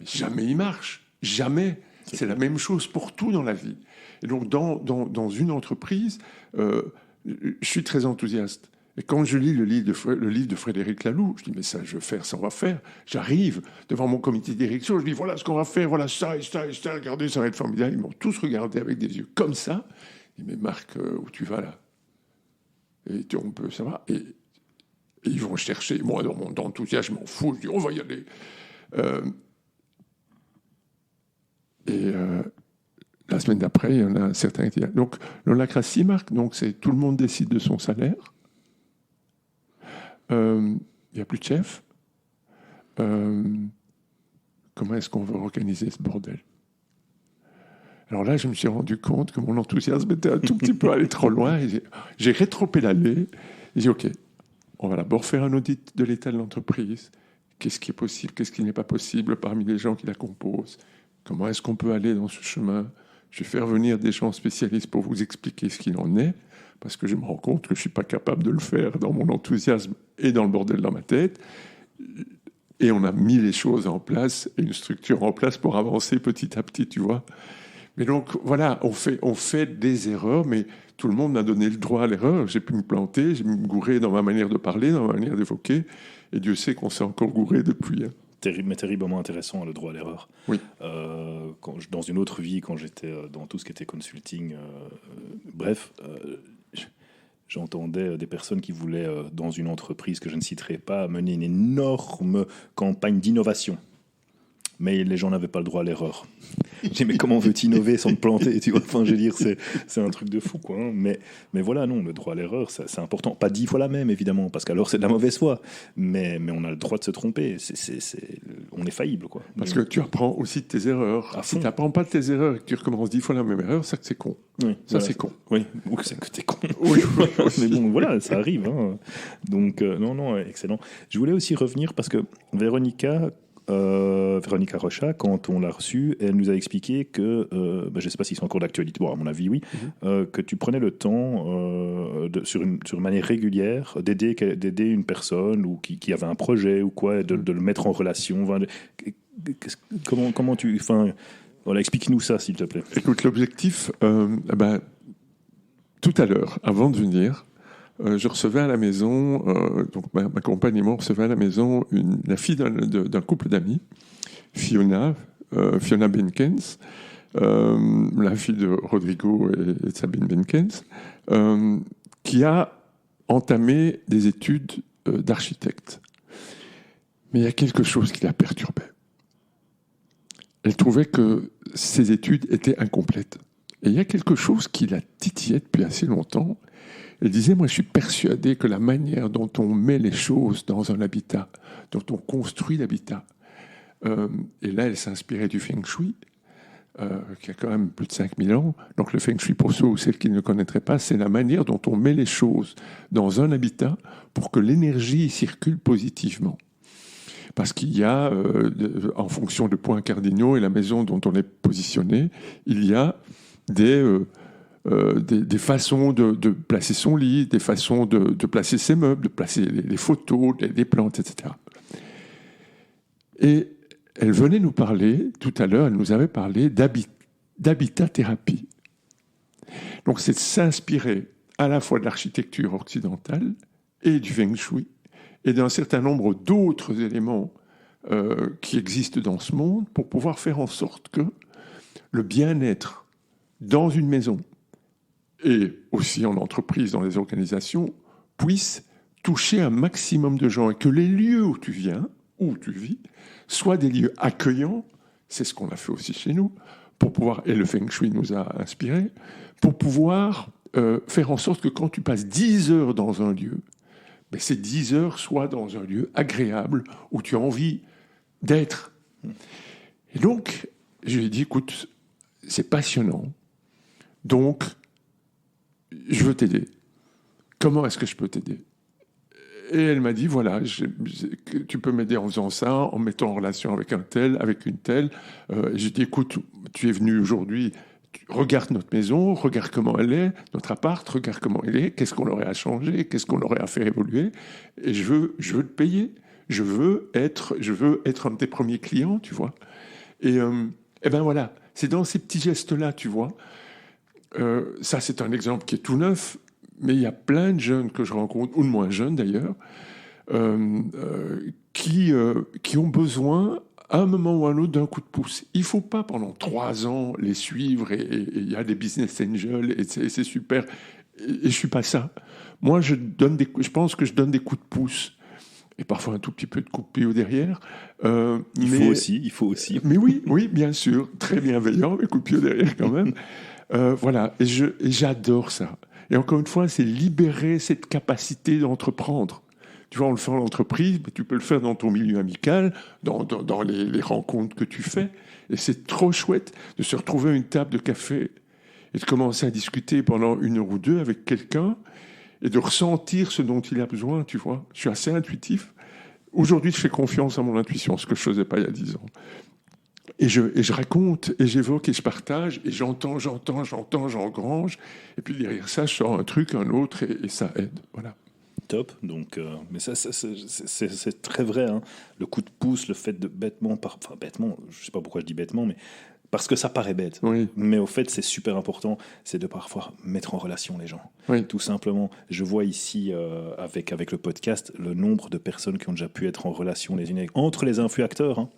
jamais il marche, jamais. C'est la même chose pour tout dans la vie. Et donc, dans une entreprise, je suis très enthousiaste. Et quand je lis le livre de Frédéric Laloux, je dis, mais ça, je veux faire, ça, on va faire. J'arrive devant mon comité de direction, je dis, voilà ce qu'on va faire, voilà ça, et ça, et ça, regardez, ça va être formidable. Ils m'ont tous regardé avec des yeux comme ça. Je dis, mais Marc, où tu vas là? Et on peut, ça va. Et ils vont chercher. Moi, dans mon enthousiasme, je m'en fous. Je dis, on va y aller. La semaine d'après, il y en a certains qui... Donc, l'holacratie, Marc, donc c'est tout le monde décide de son salaire. Il n'y a plus de chef. Comment est-ce qu'on veut organiser ce bordel? Alors là, je me suis rendu compte que mon enthousiasme était un tout petit peu allé trop loin. Et j'ai rétropédalé. J'ai dit, OK, on va d'abord faire un audit de l'état de l'entreprise. Qu'est-ce qui est possible, qu'est-ce qui n'est pas possible parmi les gens qui la composent? Comment est-ce qu'on peut aller dans ce chemin? Je vais faire venir des gens spécialistes pour vous expliquer ce qu'il en est, parce que je me rends compte que je ne suis pas capable de le faire dans mon enthousiasme et dans le bordel dans ma tête. Et on a mis les choses en place, et une structure en place pour avancer petit à petit, tu vois. Mais donc, voilà, on fait des erreurs, mais tout le monde m'a donné le droit à l'erreur. J'ai pu me planter, j'ai pu me gourer dans ma manière de parler, dans ma manière d'évoquer, et Dieu sait qu'on s'est encore gouré depuis. Hein. Mais terriblement intéressant, le droit à l'erreur. Oui. Dans une autre vie, quand j'étais dans tout ce qui était consulting, bref, j'entendais des personnes qui voulaient, dans une entreprise que je ne citerai pas, mener une énorme campagne d'innovation. Mais les gens n'avaient pas le droit à l'erreur. J'ai dit, mais comment veux-tu innover sans te planter, tu vois? Enfin, je veux dire, c'est un truc de fou, quoi. Hein. Mais voilà, non, le droit à l'erreur, c'est important. Pas 10 fois la même, évidemment, parce qu'alors c'est de la mauvaise foi. Mais on a le droit de se tromper. On est faillible, quoi. Parce que tu apprends aussi de tes erreurs. Si tu n'apprends pas de tes erreurs et que tu recommences 10 fois la même erreur, ça que c'est con. Oui, ça, voilà, c'est con. Oui, ou que c'est que t'es con. Oui, mais bon, voilà, ça arrive. Hein. Donc, non, excellent. Je voulais aussi revenir parce que Véronica Rocha, quand on l'a reçue, elle nous a expliqué que, je ne sais pas si c'est encore d'actualité, bon, à mon avis, oui, que tu prenais le temps, sur une manière régulière, d'aider une personne ou qui avait un projet ou quoi, de le mettre en relation. Comment tu... Enfin, voilà, explique-nous ça, s'il te plaît. Écoute, l'objectif, tout à l'heure, avant de venir, je recevais à la maison, donc ma compagne et moi, on recevait à la maison la fille d'un couple d'amis, Fiona Benkens, la fille de Rodrigo et de Sabine Benkens, qui a entamé des études d'architecte. Mais il y a quelque chose qui la perturbait. Elle trouvait que ses études étaient incomplètes. Et il y a quelque chose qui la titillait depuis assez longtemps. Elle disait, moi je suis persuadé que la manière dont on met les choses dans un habitat, dont on construit l'habitat, et là elle s'inspirait du Feng Shui, qui a quand même plus de 5000 ans. Donc le Feng Shui, pour ceux ou celles qui ne le connaîtraient pas, c'est la manière dont on met les choses dans un habitat pour que l'énergie circule positivement. Parce qu'il y a, en fonction de points cardinaux et la maison dont on est positionné, il y a des façons de placer son lit, des façons de placer ses meubles, de placer les photos, les plantes, etc. Et elle venait nous parler, tout à l'heure, elle nous avait parlé d'habitat-thérapie. Donc c'est de s'inspirer à la fois de l'architecture occidentale et du Feng Shui, et d'un certain nombre d'autres éléments qui existent dans ce monde pour pouvoir faire en sorte que le bien-être dans une maison et aussi en entreprise, dans les organisations, puisse toucher un maximum de gens et que les lieux où tu viens, où tu vis, soient des lieux accueillants, c'est ce qu'on a fait aussi chez nous, pour pouvoir, et le Feng Shui nous a inspirés, pour pouvoir faire en sorte que quand tu passes 10 heures dans un lieu, ben ces 10 heures soient dans un lieu agréable où tu as envie d'être. Et donc, je lui ai dit, écoute, c'est passionnant, donc je veux t'aider. Comment est-ce que je peux t'aider? Et elle m'a dit, voilà, tu peux m'aider en faisant ça, en mettant en relation avec un tel, avec une telle. J'ai dit, écoute, tu es venu aujourd'hui, regarde notre maison, regarde comment elle est, notre appart, regarde comment elle est, qu'est-ce qu'on aurait à changer, qu'est-ce qu'on aurait à faire évoluer. Et je veux te payer. Je veux être un de tes premiers clients, tu vois. Et ben voilà, c'est dans ces petits gestes-là, tu vois. Ça, c'est un exemple qui est tout neuf, mais il y a plein de jeunes que je rencontre, ou de moins jeunes d'ailleurs, qui ont besoin, à un moment ou à un autre, d'un coup de pouce. Il ne faut pas pendant 3 ans les suivre, et il y a des business angels, et c'est super. Et je ne suis pas ça. Moi, je pense que je donne des coups de pouce et parfois un tout petit peu de coup de pied au derrière. Il faut aussi. Mais oui, bien sûr, très bienveillant, mais coup de pied au derrière quand même. Voilà, et j'adore ça. Et encore une fois, c'est libérer cette capacité d'entreprendre. Tu vois, on le fait en entreprise, mais tu peux le faire dans ton milieu amical, dans les rencontres que tu fais. Et c'est trop chouette de se retrouver à une table de café et de commencer à discuter pendant 1 heure ou 2 avec quelqu'un et de ressentir ce dont il a besoin, tu vois. Je suis assez intuitif. Aujourd'hui, je fais confiance à mon intuition, ce que je ne faisais pas il y a 10 ans. Et je raconte, et j'évoque, et je partage, et j'entends, j'engrange. Et puis derrière ça, je sors un truc, un autre, et ça aide. Voilà. Top. Donc, mais ça, c'est très vrai. Hein. Le coup de pouce, le fait de bêtement, je sais pas pourquoi je dis bêtement, mais parce que ça paraît bête. Oui. Mais au fait, c'est super important, c'est de parfois mettre en relation les gens. Oui. Tout simplement. Je vois ici, avec le podcast, le nombre de personnes qui ont déjà pu être en relation les unes entre les influacteurs. Hein.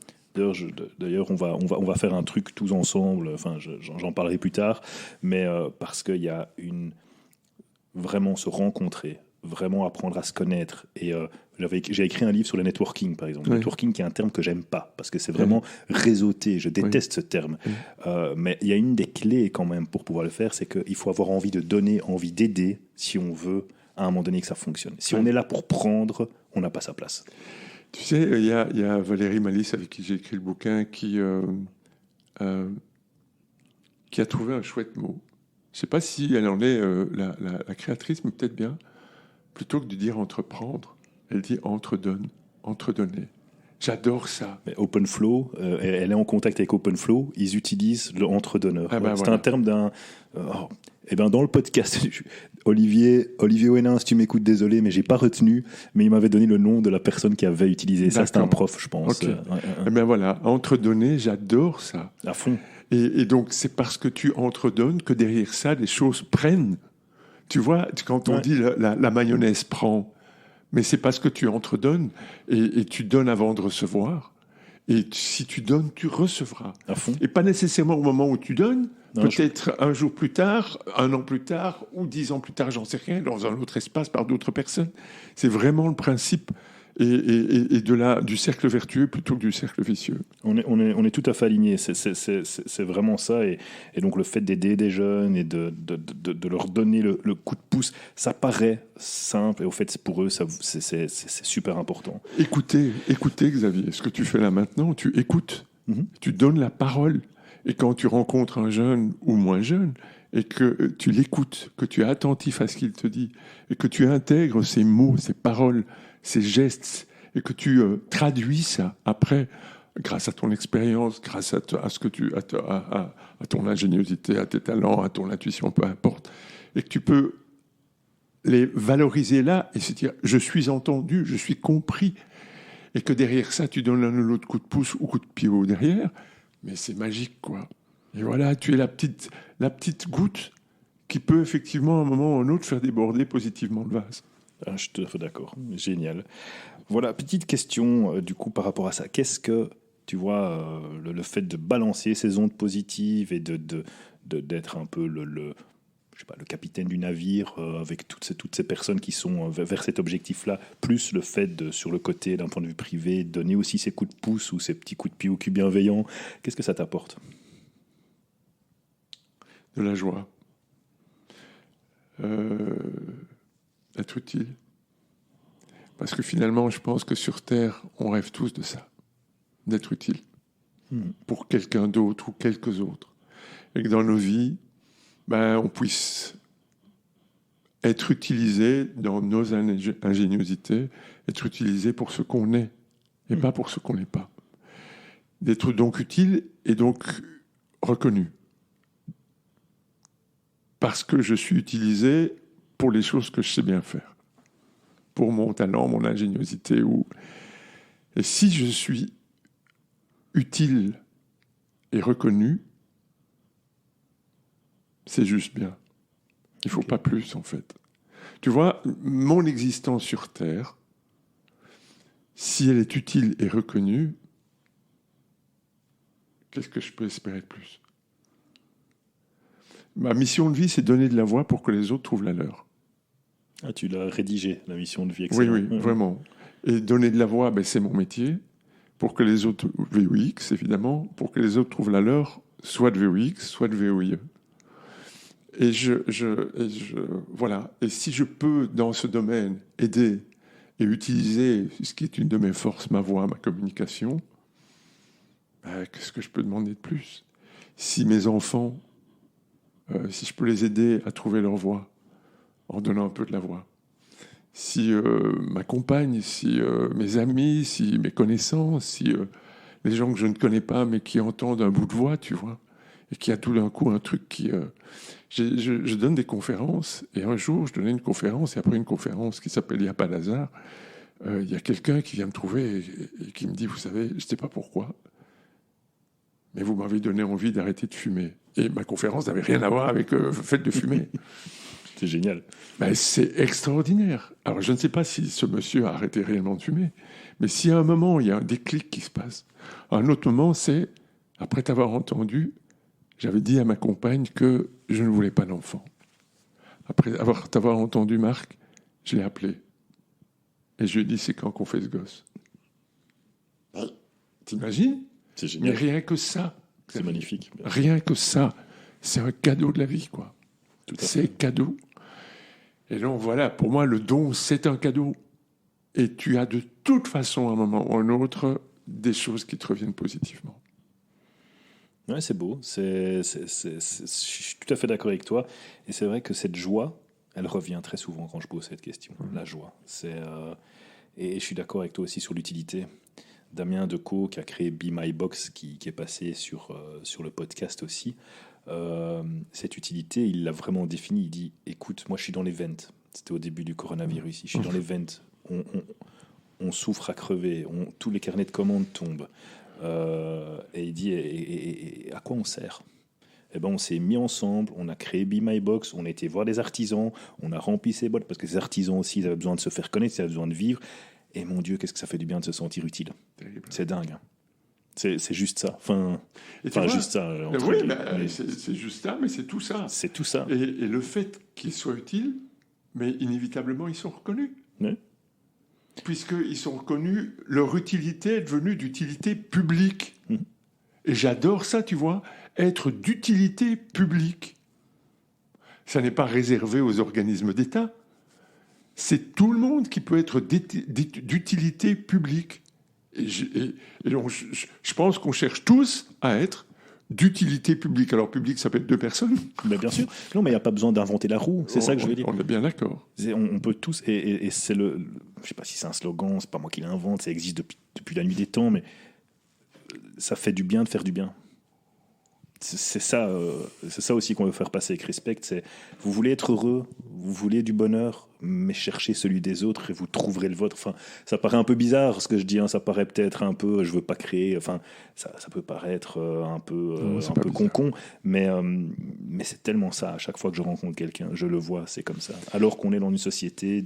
D'ailleurs, on va faire un truc tous ensemble. Enfin, j'en parlerai plus tard, mais parce qu'il y a vraiment se rencontrer, vraiment apprendre à se connaître. Et j'ai écrit un livre sur le networking, par exemple. Oui. Networking, qui est un terme que j'aime pas, parce que c'est vraiment réseauté. Je déteste ce terme. Mais il y a une des clés quand même pour pouvoir le faire, c'est qu'il faut avoir envie de donner, envie d'aider, si on veut, à un moment donné, que ça fonctionne. Si on est là pour prendre, on n'a pas sa place. Tu sais, il y a Valérie Malice, avec qui j'ai écrit le bouquin, qui a trouvé un chouette mot. Je ne sais pas si elle en est la créatrice, mais peut-être bien. Plutôt que de dire entreprendre, elle dit entredonner. J'adore ça. Mais OpenFlow, elle est en contact avec OpenFlow, ils utilisent le entre-donneur. Ah ben c'est voilà. un terme d'un... Eh ben dans le podcast, Olivier Hénin, si tu m'écoutes, désolé, mais j'ai pas retenu, mais il m'avait donné le nom de la personne qui avait utilisé ça. C'était un prof, je pense. Okay. Eh ben voilà, entredonner, j'adore ça. À fond. Et donc, c'est parce que tu entredonnes que derrière ça, les choses prennent. Tu vois, quand on dit la mayonnaise prend, mais c'est parce que tu entredonnes et tu donnes avant de recevoir. Et si tu donnes, tu recevras. À fond. Et pas nécessairement au moment où tu donnes, peut-être un jour plus tard, 1 an plus tard, ou 10 ans plus tard, j'en sais rien, dans un autre espace par d'autres personnes. C'est vraiment le principe et du cercle vertueux plutôt que du cercle vicieux. On est tout à fait alignés, c'est vraiment ça, et donc le fait d'aider des jeunes et de leur donner le coup de pouce, ça paraît simple, et au fait pour eux c'est super important. Écoutez Xavier, ce que tu fais là maintenant, tu écoutes, tu donnes la parole, et quand tu rencontres un jeune ou moins jeune, et que tu l'écoutes, que tu es attentif à ce qu'il te dit, et que tu intègres ses mots, ses paroles, ses gestes, et que tu traduis ça après, grâce à ton expérience, grâce à ce que à ton ingéniosité, à tes talents, à ton intuition, peu importe, et que tu peux les valoriser là et se dire je suis entendu, je suis compris, et que derrière ça tu donnes l'un ou l'autre coup de pouce ou coup de pied au derrière, mais c'est magique quoi. Et voilà, tu es la petite goutte qui peut effectivement à un moment ou à un autre faire déborder positivement le vase. Ah, je suis tout à fait d'accord, génial. Voilà, petite question du coup par rapport à ça. Qu'est-ce que, tu vois, le fait de balancer ces ondes positives et d'être un peu le capitaine du navire avec toutes ces personnes qui sont vers cet objectif-là, plus le fait sur le côté, d'un point de vue privé, donner aussi ces coups de pouce ou ces petits coups de pied au cul bienveillants, qu'est-ce que ça t'apporte ? De la joie. Être utile. Parce que finalement, je pense que sur Terre, on rêve tous de ça, d'être utile pour quelqu'un d'autre ou quelques autres. Et que dans nos vies, on puisse être utilisé dans nos ingéniosités, être utilisé pour ce qu'on est et pas pour ce qu'on n'est pas. D'être donc utile et donc reconnu. Parce que je suis utilisé pour les choses que je sais bien faire. Pour mon talent, mon ingéniosité. Et si je suis utile et reconnu, c'est juste bien. Il ne faut pas plus, en fait. Tu vois, mon existence sur Terre, si elle est utile et reconnue, qu'est-ce que je peux espérer de plus ? Ma mission de vie, c'est donner de la voix pour que les autres trouvent la leur. Ah, tu l'as rédigé, la mission de vie, excellent. Oui, vraiment. Et donner de la voix, ben, c'est mon métier. Pour que les autres, VOX évidemment, pour que les autres trouvent la leur, soit de VOX, soit de VOIE. Et voilà. Et si je peux, dans ce domaine, aider et utiliser ce qui est une de mes forces, ma voix, ma communication, ben, qu'est-ce que je peux demander de plus? Si mes enfants, si je peux les aider à trouver leur voix, en donnant un peu de la voix. Si ma compagne, si mes amis, si mes connaissances, si les gens que je ne connais pas mais qui entendent un bout de voix, tu vois, et qui a tout d'un coup un truc qui... Je donne des conférences, et un jour je donnais une conférence, et après une conférence qui s'appelle « Il n'y a pas d'hasard », il y a quelqu'un qui vient me trouver et qui me dit « Vous savez, je ne sais pas pourquoi, mais vous m'avez donné envie d'arrêter de fumer. » Et ma conférence n'avait rien à voir avec le fait de fumer. C'est génial. Ben, c'est extraordinaire. Alors, je ne sais pas si ce monsieur a arrêté réellement de fumer, mais si à un moment, il y a un déclic qui se passe, à un autre moment, c'est, après t'avoir entendu, j'avais dit à ma compagne que je ne voulais pas d'enfant. Après t'avoir entendu, Marc, je l'ai appelé. Et je lui ai dit, c'est quand qu'on fait ce gosse? T'imagines? C'est génial. Mais rien que ça. C'est magnifique. Rien que ça. C'est un cadeau de la vie, quoi. C'est cadeau. Et donc, voilà, pour moi, le don, c'est un cadeau. Et tu as de toute façon, à un moment ou à un autre, des choses qui te reviennent positivement. Ouais, c'est beau. Je suis tout à fait d'accord avec toi. Et c'est vrai que cette joie, elle revient très souvent quand je pose cette question. La joie. Et je suis d'accord avec toi aussi sur l'utilité. Damien Decaux, qui a créé Be My Box, qui est passé sur le podcast aussi, cette utilité, il l'a vraiment définie. Il dit, écoute, moi je suis dans les ventes. C'était au début du coronavirus ici. Je suis dans les ventes. On souffre à crever. Tous les carnets de commandes tombent. Et il dit, et à quoi on sert? Eh ben, on s'est mis ensemble, on a créé Be My Box, on a été voir des artisans, on a rempli ces boîtes, parce que ces artisans aussi, ils avaient besoin de se faire connaître, ils avaient besoin de vivre. Et mon Dieu, qu'est-ce que ça fait du bien de se sentir utile. C'est dingue. Hein. C'est juste ça. Enfin juste ça. Oui, c'est juste ça, mais c'est tout ça. C'est tout ça. Et le fait qu'ils soient utiles, mais inévitablement, ils sont reconnus. Oui. Puisqu'ils sont reconnus, leur utilité est devenue d'utilité publique. Et j'adore ça, tu vois, être d'utilité publique. Ça n'est pas réservé aux organismes d'État. C'est tout le monde qui peut être d'utilité publique. Et donc, je pense qu'on cherche tous à être d'utilité publique. Alors, public, ça peut être 2 personnes. Mais bien sûr. Non, mais il n'y a pas besoin d'inventer la roue. C'est ça que je veux dire. On est bien d'accord. On peut tous... Et c'est le... Je ne sais pas si c'est un slogan, c'est pas moi qui l'invente, ça existe depuis la nuit des temps, mais ça fait du bien de faire du bien. C'est ça aussi qu'on veut faire passer avec Respect. C'est, vous voulez être heureux, vous voulez du bonheur, mais cherchez celui des autres et vous trouverez le vôtre. Enfin, ça paraît un peu bizarre ce que je dis. Hein, ça paraît peut-être un peu, je veux pas créer. Enfin, ça peut paraître un peu con, mais c'est tellement ça. À chaque fois que je rencontre quelqu'un, je le vois, c'est comme ça. Alors qu'on est dans une société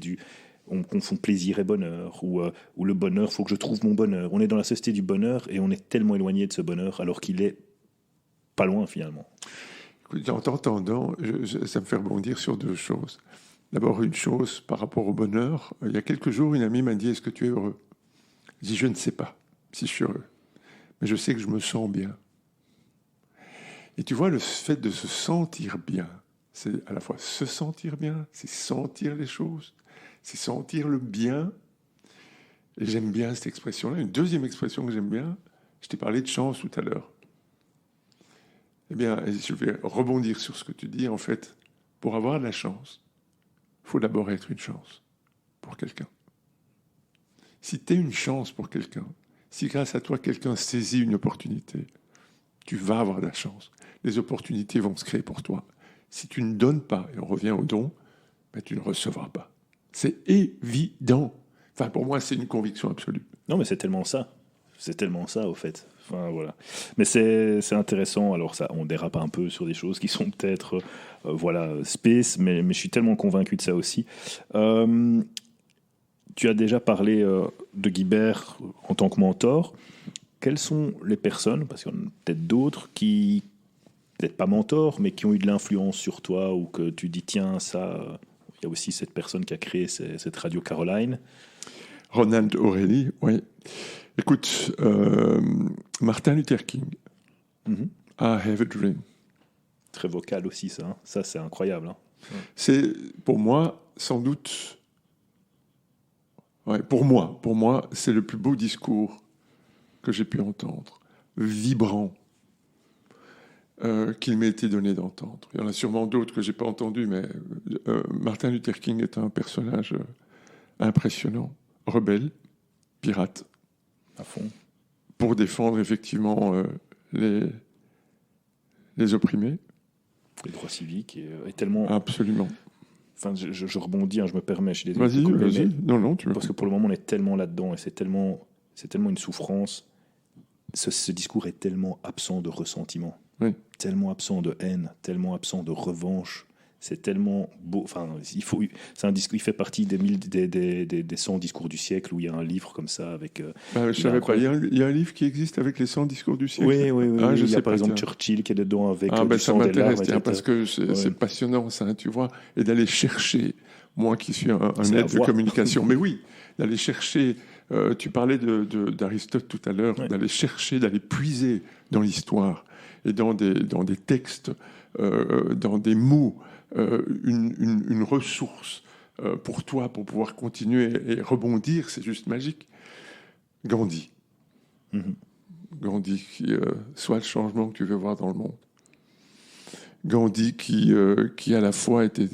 on confond plaisir et bonheur, ou le bonheur, faut que je trouve mon bonheur. On est dans la société du bonheur et on est tellement éloigné de ce bonheur, alors qu'il est pas loin finalement. Écoute, en t'entendant, ça me fait rebondir sur 2 choses. D'abord, une chose par rapport au bonheur. Il y a quelques jours, une amie m'a dit « Est-ce que tu es heureux ?» Je dis « Je ne sais pas si je suis heureux, mais je sais que je me sens bien. » Et tu vois, le fait de se sentir bien, c'est à la fois se sentir bien, c'est sentir les choses, c'est sentir le bien. Et j'aime bien cette expression-là. Une deuxième expression que j'aime bien, je t'ai parlé de chance tout à l'heure. Eh bien, je vais rebondir sur ce que tu dis. En fait, pour avoir de la chance, il faut d'abord être une chance pour quelqu'un. Si tu es une chance pour quelqu'un, si grâce à toi, quelqu'un saisit une opportunité, tu vas avoir de la chance. Les opportunités vont se créer pour toi. Si tu ne donnes pas, et on revient au don, ben, tu ne recevras pas. C'est évident. Enfin, pour moi, c'est une conviction absolue. Non, mais c'est tellement ça. C'est tellement ça, au fait. Enfin, voilà. Mais c'est intéressant. Alors, ça, on dérape un peu sur des choses qui sont peut-être space, mais je suis tellement convaincu de ça aussi. Tu as déjà parlé de Guibert en tant que mentor. Quelles sont les personnes, parce qu'il y en a peut-être d'autres, qui, peut-être pas mentors, mais qui ont eu de l'influence sur toi, ou que tu dis, tiens, ça... Il y a aussi cette personne qui a créé cette radio Caroline. Ronald Aurélie, oui. Écoute, Martin Luther King, Mhm. I have a dream. Très vocal aussi, ça. Hein. Ça, c'est incroyable. Hein. C'est, pour moi, sans doute... Ouais, pour moi, c'est le plus beau discours que j'ai pu entendre. Vibrant. Qu'il m'ait été donné d'entendre. Il y en a sûrement d'autres que je n'ai pas entendus, mais Martin Luther King est un personnage impressionnant, rebelle, pirate, À fond. pour défendre effectivement les opprimés. Les droits civiques et tellement... Absolument. Enfin, je rebondis, hein, je me permets, je suis désolé. Vas-y, Mais- vas-y. Non, tu veux. Parce que pour le moment, on est tellement là-dedans et c'est tellement une souffrance. Ce discours est tellement absent de ressentiment, Oui. tellement absent de haine, tellement absent de revanche. C'est tellement beau. Enfin, c'est un discours. Il fait partie des 100 discours du siècle où il y a un livre comme ça avec. Je ne savais pas. Il y a un livre qui existe avec les 100 discours du siècle. Oui. Ah, je il y sais a par pas, exemple tiens. Churchill qui est dedans avec. Ah, du ça sang, des m'intéresse, larmes, tiens, etc. parce que c'est passionnant, ça, tu vois, et d'aller chercher, moi qui suis un C'est la aide de voie. communication, mais oui, d'aller chercher, tu parlais d'Aristote tout à l'heure, Ouais. d'aller chercher, d'aller puiser dans l'histoire et dans des textes, dans des mots, une ressource pour toi, pour pouvoir continuer et rebondir, c'est juste magique. Gandhi. Mhm. Gandhi, qui soit le changement que tu veux voir dans le monde. Gandhi, qui à la fois était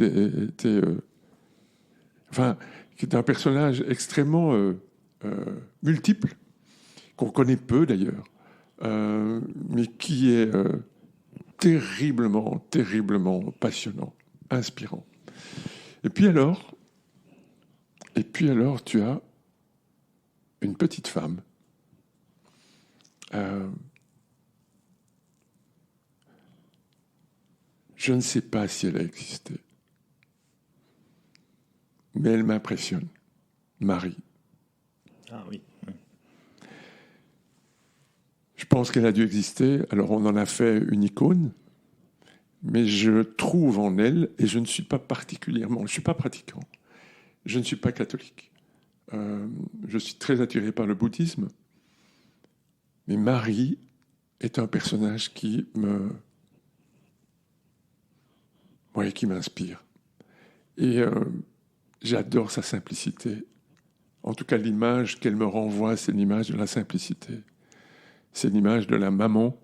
qui est un personnage extrêmement multiple, qu'on connaît peu d'ailleurs, mais qui est terriblement passionnant, inspirant. Et puis alors, tu as une petite femme. Je ne sais pas si elle a existé, mais elle m'impressionne. Marie. Ah oui. Je pense qu'elle a dû exister. Alors on en a fait une icône, mais je trouve en elle, et je ne suis pas particulièrement, je ne suis pas pratiquant, je ne suis pas catholique. Je suis très attiré par le bouddhisme, mais Marie est un personnage qui m'inspire. Et j'adore sa simplicité. En tout cas, l'image qu'elle me renvoie, c'est l'image de la simplicité. C'est l'image de la maman.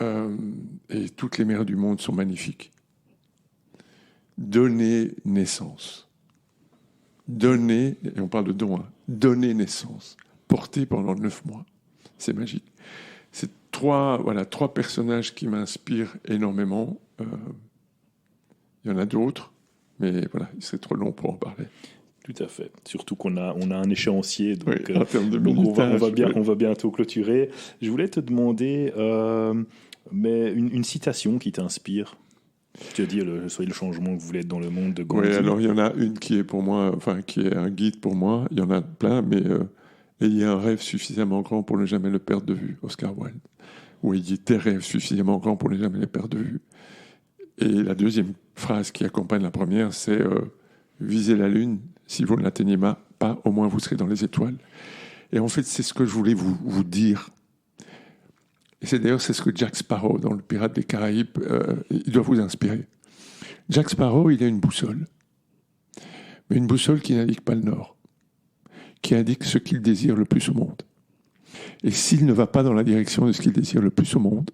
Et toutes les mères du monde sont magnifiques. Donner naissance. Donner, et on parle de don, hein, donner naissance. Porter pendant 9 mois. C'est magique. C'est trois personnages qui m'inspirent énormément. Il y en a d'autres, mais voilà, il serait trop long pour en parler. Tout à fait. Surtout qu'on a un échéancier, donc, Oui, en termes de donc minutage, on va bientôt clôturer. Je voulais te demander mais une citation qui t'inspire. Tu as dit soyez le changement que vous voulez être dans le monde de Gandhi. Oui, alors il y en a une qui est pour moi, qui est un guide pour moi. Il y en a plein, mais ayez un rêve suffisamment grand pour ne jamais le perdre de vue, Oscar Wilde. Ou ayez tes rêves suffisamment grands pour ne jamais les perdre de vue. Et la deuxième phrase qui accompagne la première, c'est visez la lune. Si vous ne l'atteignez pas, au moins vous serez dans les étoiles. Et en fait, c'est ce que je voulais vous dire. Et c'est ce que Jack Sparrow, dans Le Pirate des Caraïbes, il doit vous inspirer. Jack Sparrow, il a une boussole. Mais une boussole qui n'indique pas le nord, qui indique ce qu'il désire le plus au monde. Et s'il ne va pas dans la direction de ce qu'il désire le plus au monde,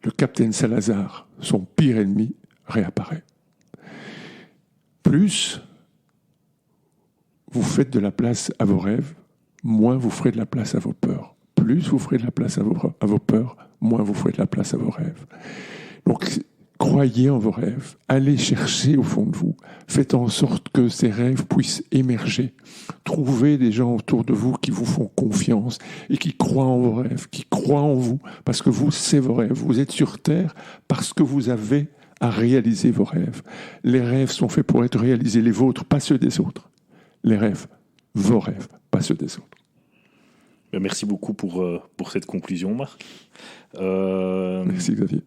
le capitaine Salazar, son pire ennemi, réapparaît. Plus vous faites de la place à vos rêves, moins vous ferez de la place à vos peurs. Plus vous ferez de la place à vos peurs, moins vous ferez de la place à vos rêves. Donc, croyez en vos rêves, allez chercher au fond de vous, faites en sorte que ces rêves puissent émerger. Trouvez des gens autour de vous qui vous font confiance et qui croient en vos rêves, qui croient en vous, parce que vous, c'est vos rêves. Vous êtes sur Terre parce que vous avez à réaliser vos rêves. Les rêves sont faits pour être réalisés, les vôtres, pas ceux des autres. Les rêves, vos rêves, pas ceux des autres. Merci beaucoup pour cette conclusion, Marc. Merci Xavier.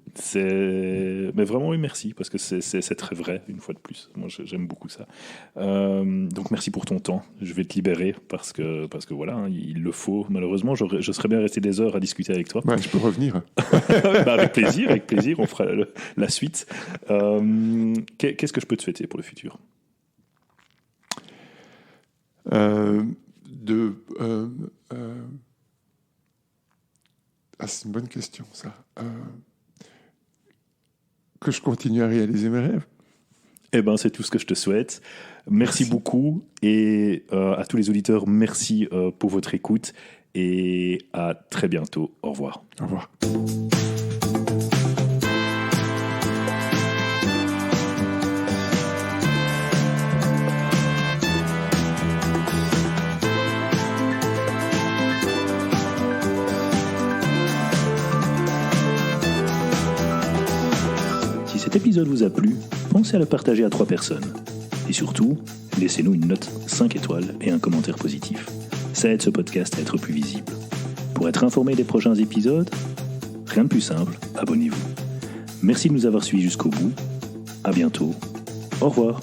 Mais vraiment, oui, merci, parce que c'est très vrai, une fois de plus. Moi, j'aime beaucoup ça. Donc, merci pour ton temps. Je vais te libérer, parce que voilà, hein, il le faut. Malheureusement, je serais bien resté des heures à discuter avec toi. Ouais, je peux revenir. Avec plaisir, on fera la suite. Qu'est-ce que je peux te souhaiter pour le futur ? C'est une bonne question, ça. Que je continue à réaliser mes rêves. Eh ben, c'est tout ce que je te souhaite. Merci beaucoup. Et à tous les auditeurs, merci pour votre écoute. Et à très bientôt. Au revoir. Au revoir. Si cet épisode vous a plu, pensez à le partager à 3 personnes. Et surtout, laissez-nous une note 5 étoiles et un commentaire positif. Ça aide ce podcast à être plus visible. Pour être informé des prochains épisodes, rien de plus simple, abonnez-vous. Merci de nous avoir suivis jusqu'au bout. À bientôt. Au revoir.